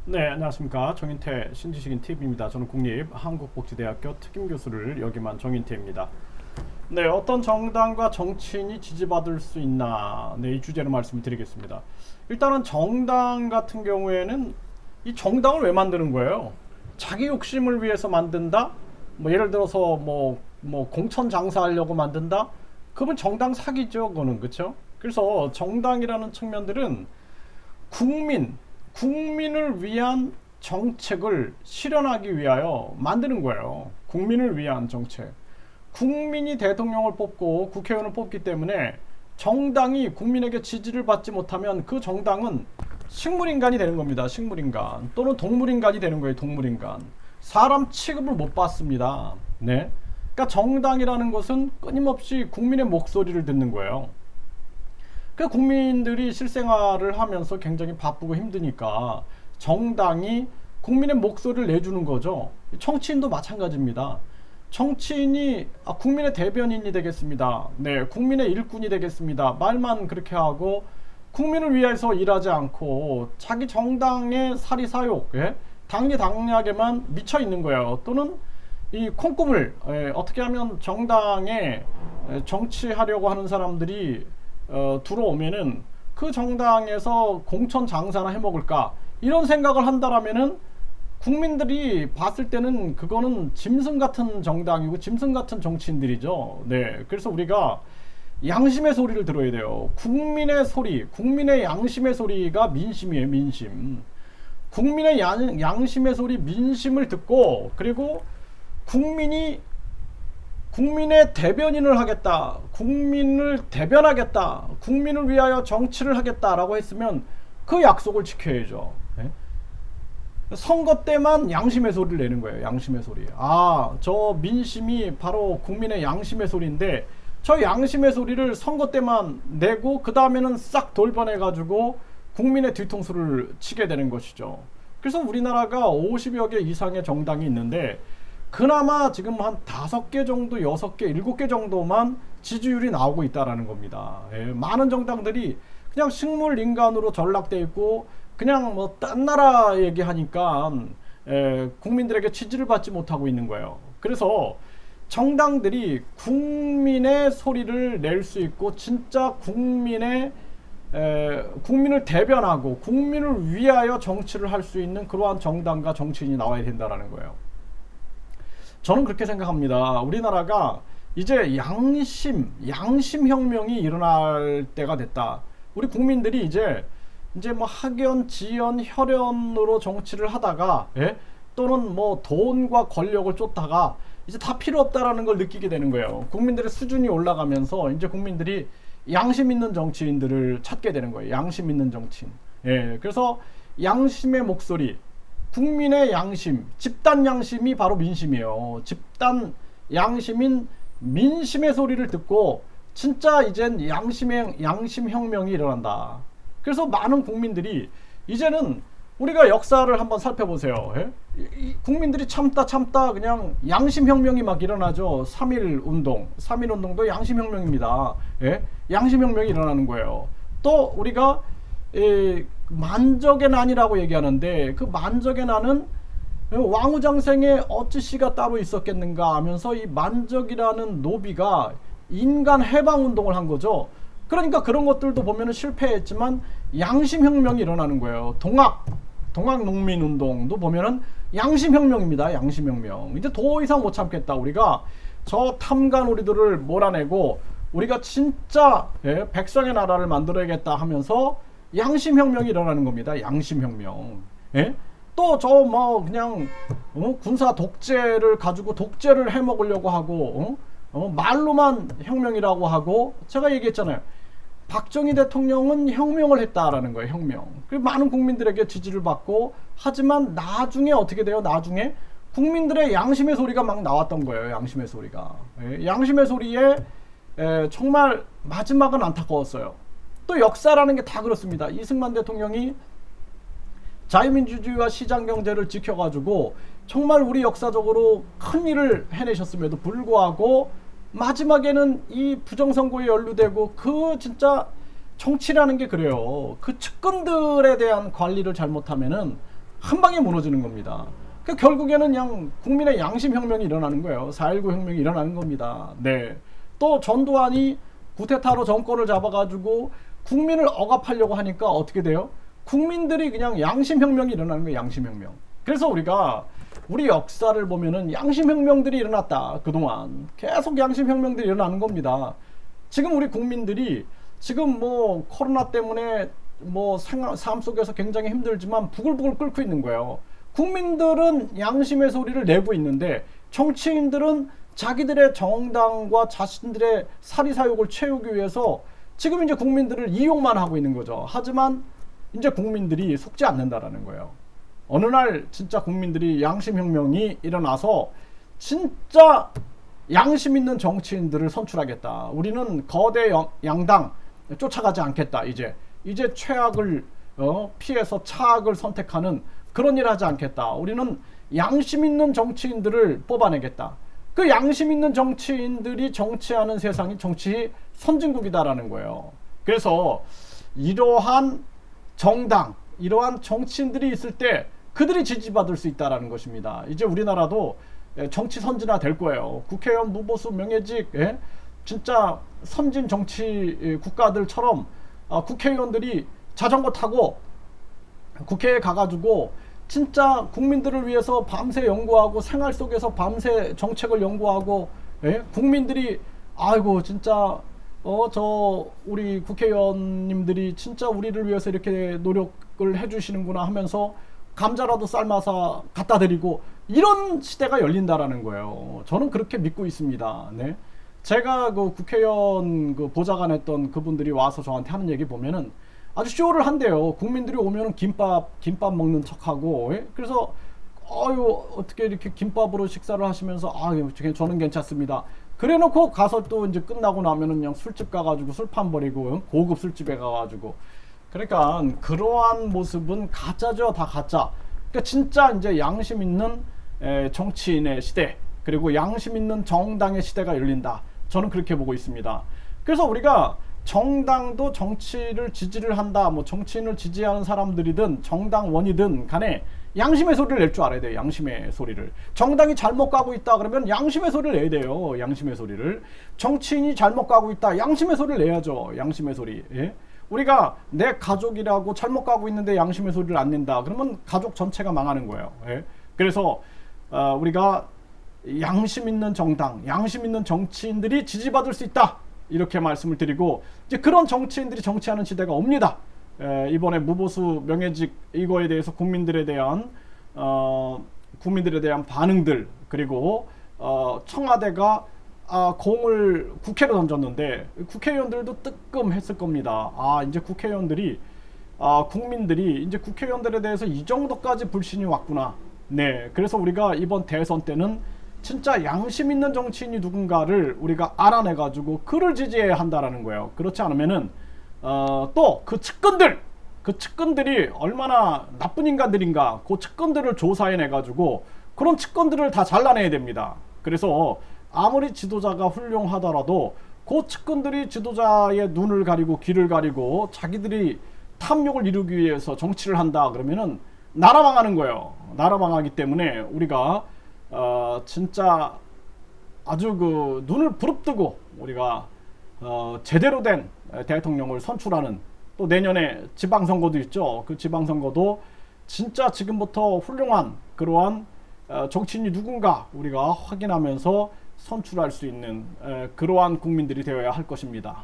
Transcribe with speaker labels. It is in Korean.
Speaker 1: 네, 안녕하십니까. 정인태 신지식인 TV입니다. 저는 국립한국복지대학교 특임교수를 역임한 정인태입니다. 네, 어떤 정당과 정치인이 지지받을 수 있나, 네, 이 주제로 말씀을 드리겠습니다. 일단은 정당 같은 경우에는 이 정당을 왜 만드는 거예요? 자기 욕심을 위해서 만든다? 뭐 예를 들어서 뭐 공천 장사하려고 만든다? 그건 정당 사기죠, 그거는. 그렇죠? 그래서 정당이라는 측면들은 국민, 국민을 위한 정책을 실현하기 위하여 만드는 거예요. 국민을 위한 정책. 국민이 대통령을 뽑고 국회의원을 뽑기 때문에 정당이 국민에게 지지를 받지 못하면 그 정당은 식물인간이 되는 겁니다. 식물인간. 또는 동물인간이 되는 거예요. 동물인간. 사람 취급을 못 받습니다. 네. 그러니까 정당이라는 것은 끊임없이 국민의 목소리를 듣는 거예요. 그 국민들이 실생활을 하면서 굉장히 바쁘고 힘드니까 정당이 국민의 목소리를 내주는 거죠. 정치인도 마찬가지입니다. 정치인이 국민의 대변인이 되겠습니다. 네, 국민의 일꾼이 되겠습니다. 말만 그렇게 하고 국민을 위해서 일하지 않고 자기 정당의 사리사욕, 예? 당리당략에만 미쳐 있는 거예요. 또는 이 콩고물, 어떻게 하면 정당에 정치하려고 하는 사람들이 들어오면은 그 정당에서 공천 장사나 해먹을까 이런 생각을 한다라면은 국민들이 봤을 때는 그거는 짐승 같은 정당이고 짐승 같은 정치인들이죠. 네, 그래서 우리가 양심의 소리를 들어야 돼요. 국민의 소리, 국민의 양심의 소리가 민심이에요. 민심. 국민의 양심의 소리, 민심을 듣고, 그리고 국민이 국민의 대변인을 하겠다, 국민을 대변하겠다, 국민을 위하여 정치를 하겠다라고 했으면 그 약속을 지켜야죠. 네? 선거 때만 양심의 소리를 내는 거예요. 양심의 소리. 저 민심이 바로 국민의 양심의 소리인데 저 양심의 소리를 선거 때만 내고 그 다음에는 싹 돌변해가지고 국민의 뒤통수를 치게 되는 것이죠. 그래서 우리나라가 50여 개 이상의 정당이 있는데 그나마 지금 한 5개 정도, 6개, 7개 정도만 지지율이 나오고 있다라는 겁니다. 많은 정당들이 그냥 식물 인간으로 전락돼 있고 그냥 뭐 딴 나라 얘기하니까 국민들에게 지지를 받지 못하고 있는 거예요. 그래서 정당들이 국민의 소리를 낼 수 있고 진짜 국민을 대변하고 국민을 위하여 정치를 할 수 있는 그러한 정당과 정치인이 나와야 된다라는 거예요. 저는 그렇게 생각합니다. 우리나라가 이제 양심 혁명이 일어날 때가 됐다. 우리 국민들이 이제 뭐 학연, 지연, 혈연으로 정치를 하다가, 또는 뭐 돈과 권력을 쫓다가 이제 다 필요 없다라는 걸 느끼게 되는 거예요. 국민들의 수준이 올라가면서 이제 국민들이 양심 있는 정치인들을 찾게 되는 거예요. 양심 있는 정치인. 그래서 양심의 목소리, 국민의 양심, 집단 양심이 바로 민심이에요. 집단 양심인 민심의 소리를 듣고 진짜 이젠 양심 혁명이 일어난다. 그래서 많은 국민들이 이제는 우리가 역사를 한번 살펴보세요. 국민들이 참다 그냥 양심 혁명이 막 일어나죠. 3.1 운동, 3.1 운동도 양심 혁명입니다. 양심 혁명이 일어나는 거예요. 또 우리가 만적의 난이라고 얘기하는데 그 만적의 난은 왕후장생에 어찌 씨가 따로 있었겠는가 하면서 이 만적이라는 노비가 인간 해방운동을 한 거죠. 그러니까 그런 것들도 보면은 실패했지만 양심혁명이 일어나는 거예요. 동학농민운동도 보면은 양심혁명입니다. 양심혁명. 이제 더 이상 못 참겠다. 우리가 저 탐관오리들을 몰아내고 우리가 진짜 백성의 나라를 만들어야겠다 하면서 양심혁명이 일어나는 겁니다. 양심혁명. 또 저 뭐 그냥 군사 독재를 가지고 독재를 해먹으려고 하고 말로만 혁명이라고 하고 제가 얘기했잖아요. 박정희 대통령은 혁명을 했다라는 거예요. 혁명. 그리고 많은 국민들에게 지지를 받고 하지만 나중에 어떻게 돼요? 나중에 국민들의 양심의 소리가 막 나왔던 거예요. 양심의 소리가. 양심의 소리에 정말 마지막은 안타까웠어요. 또 역사라는 게 다 그렇습니다. 이승만 대통령이 자유민주주의와 시장경제를 지켜가지고 정말 우리 역사적으로 큰 일을 해내셨음에도 불구하고 마지막에는 이 부정선거에 연루되고 그 진짜 정치라는 게 그래요. 그 측근들에 대한 관리를 잘못하면은 한 방에 무너지는 겁니다. 그 결국에는 그냥 국민의 양심 혁명이 일어나는 거예요. 4.19 혁명이 일어나는 겁니다. 네. 또 전두환이 구테타로 정권을 잡아가지고 국민을 억압하려고 하니까 어떻게 돼요? 국민들이 그냥 양심 혁명이 일어나는 거예요. 양심 혁명. 그래서 우리가 우리 역사를 보면은 양심 혁명들이 일어났다. 그동안 계속 양심 혁명들이 일어나는 겁니다. 지금 우리 국민들이 지금 뭐 코로나 때문에 뭐 삶 속에서 굉장히 힘들지만 부글부글 끓고 있는 거예요. 국민들은 양심의 소리를 내고 있는데 정치인들은 자기들의 정당과 자신들의 사리사욕을 채우기 위해서 지금 이제 국민들을 이용만 하고 있는 거죠. 하지만 이제 국민들이 속지 않는다라는 거예요. 어느 날 진짜 국민들이 양심혁명이 일어나서 진짜 양심 있는 정치인들을 선출하겠다. 우리는 거대 양당 쫓아가지 않겠다. 이제 최악을 피해서 차악을 선택하는 그런 일 하지 않겠다. 우리는 양심 있는 정치인들을 뽑아내겠다. 그 양심 있는 정치인들이 정치하는 세상이 정치 선진국이다라는 거예요. 그래서 이러한 정당, 이러한 정치인들이 있을 때 그들이 지지받을 수 있다라는 것입니다. 이제 우리나라도 정치 선진화 될 거예요. 국회의원 무보수 명예직, 진짜 선진 정치 국가들처럼 국회의원들이 자전거 타고 국회에 가가지고 진짜 국민들을 위해서 밤새 연구하고 생활 속에서 밤새 정책을 연구하고 국민들이 아이고 진짜 저 우리 국회의원님들이 진짜 우리를 위해서 이렇게 노력을 해주시는구나 하면서 감자라도 삶아서 갖다 드리고 이런 시대가 열린다라는 거예요. 저는 그렇게 믿고 있습니다. 네. 제가 그 국회의원 그 보좌관 했던 그분들이 와서 저한테 하는 얘기 보면은 아주 쇼를 한대요. 국민들이 오면은 김밥 먹는 척하고, 그래서 아유 어떻게 이렇게 김밥으로 식사를 하시면서 저는 괜찮습니다. 그래놓고 가서 또 이제 끝나고 나면은 그냥 술집 가가지고 술판 버리고 고급 술집에 가가지고 그러니까 그러한 모습은 가짜죠. 다 가짜. 그러니까 진짜 이제 양심 있는 정치인의 시대 그리고 양심 있는 정당의 시대가 열린다. 저는 그렇게 보고 있습니다. 그래서 우리가 정당도 정치를 지지를 한다. 뭐 정치인을 지지하는 사람들이든 정당원이든 간에 양심의 소리를 낼 줄 알아야 돼요. 양심의 소리를. 정당이 잘못 가고 있다 그러면 양심의 소리를 내야 돼요. 양심의 소리를. 정치인이 잘못 가고 있다. 양심의 소리를 내야죠. 양심의 소리. 우리가 내 가족이라고 잘못 가고 있는데 양심의 소리를 안 낸다. 그러면 가족 전체가 망하는 거예요. 그래서 우리가 양심 있는 정당, 양심 있는 정치인들이 지지받을 수 있다. 이렇게 말씀을 드리고 이제 그런 정치인들이 정치하는 시대가 옵니다. 이번에 무보수 명예직 이거에 대해서 국민들에 대한 반응들 그리고 청와대가 공을 국회로 던졌는데 국회의원들도 뜨끔했을 겁니다. 이제 국회의원들이 국민들이 이제 국회의원들에 대해서 이 정도까지 불신이 왔구나. 네, 그래서 우리가 이번 대선 때는 진짜 양심 있는 정치인이 누군가를 우리가 알아내가지고 그를 지지해야 한다라는 거예요. 그렇지 않으면은 또 그 측근들이 얼마나 나쁜 인간들인가 그 측근들을 조사해내가지고 그런 측근들을 다 잘라내야 됩니다. 그래서 아무리 지도자가 훌륭하더라도 그 측근들이 지도자의 눈을 가리고 귀를 가리고 자기들이 탐욕을 이루기 위해서 정치를 한다 그러면은 나라 망하는 거예요. 나라 망하기 때문에 우리가 진짜 아주 그 눈을 부릅뜨고 우리가 제대로 된 대통령을 선출하는 또 내년에 지방선거도 있죠. 그 지방선거도 진짜 지금부터 훌륭한 그러한 정치인이 누군가 우리가 확인하면서 선출할 수 있는 그러한 국민들이 되어야 할 것입니다.